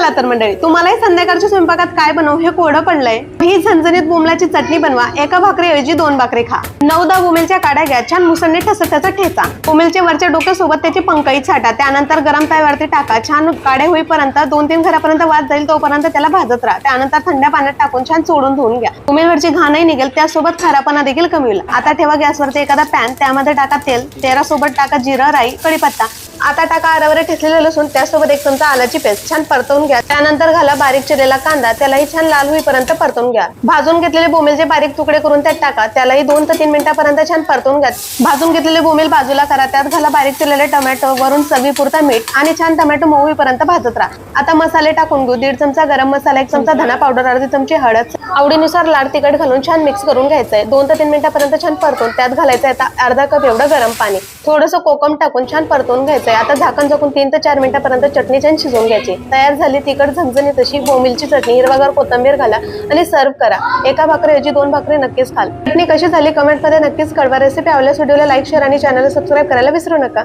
चला तर मंडळी, तुम्हालाही संध्याकाळच्या स्वयंपाकात काय बनवू हे कोडं पडलंय। ही झणझणीत बोंबलाची चटणी बनवा, एका भाकरीऐवजी 2 भाकरी खा। 9-10 बोंबीलच्या काड्या घ्या, छान मुसळणे ठसठसा ठेचा। बोंबीलचे वरच्या डोक्यासोबत त्याची पंखई छाटा, त्यानंतर गरम तव्यावरती टाका। छान काढे होईपर्यंत 2-3 घरापर्यंत वास जाईल तोपर्यंत त्याला भाजत राहा। त्यानंतर थंड पाण्यात टाकून छान चोळून धुवून घ्या। बोंबीलवरची घाणही निघेल, त्यासोबत खारापणा देखील कमी होईल। आता ठेवा गॅसवरती एखादा पॅन, त्यामध्ये टाका तेल, तेलासोबत टाका जिरं, राई, कढीपत्ता। आता टाका अरवरे ठेचलेले लसूण, त्यासोबत 1 चमचा आल्याची पेस्ट, छान परतवून घ्या। त्यानंतर घाला बारीक चिरलेला कांदा, त्यालाही छान लाल होईपर्यंत परतवून घ्या। भाजून घेतलेले बोंबीलचे बारीक तुकडे करून त्यात टाका, त्यालाही 2 ते 3 मिनिटांपर्यंत छान परतवून घ्या। भाजून घेतलेले बोंबील बाजूला करा, त्यात घाला बारीक चिरलेले टोमॅटो, वरून चवीपुरता मीठ आणि छान टोमॅटो मऊ होईपर्यंत भाजत राहा। आता मसाले टाकून घेऊ। 1.5 चमचा गरम मसाला, 1 चमचा धना पावडर, अर्धी चमची हळद, आवडीनुसार लाल तिखट घालून छान मिक्स करून घ्यायचंय। 2 ते 3 मिनिटांपर्यंत छान परतून त्यात घालायचं आता अर्धा कप एवढं गरम पाणी, थोडंसं कोकम टाकून छान परतवून घ्यायचंय। आता झाकण झाकून 3 ते 4 मिनिटांपर्यंत चटणी छान शिजवून घ्यायची। तयार झाली तिखट झणझणीत अशी बोंबीलची चटणी। हिरवागार कोथिंबीर घाला आणि सर्व्ह करा। एका भाकरीऐवजी 2 भाकरी नक्कीच खाल। चटणी कशी झाली कमेंटमध्ये नक्कीच कळवा। रेसिपी आवडल्यास व्हिडिओला लाईक, शेअर आणि चॅनलला सबस्क्राईब करायला विसरू नका।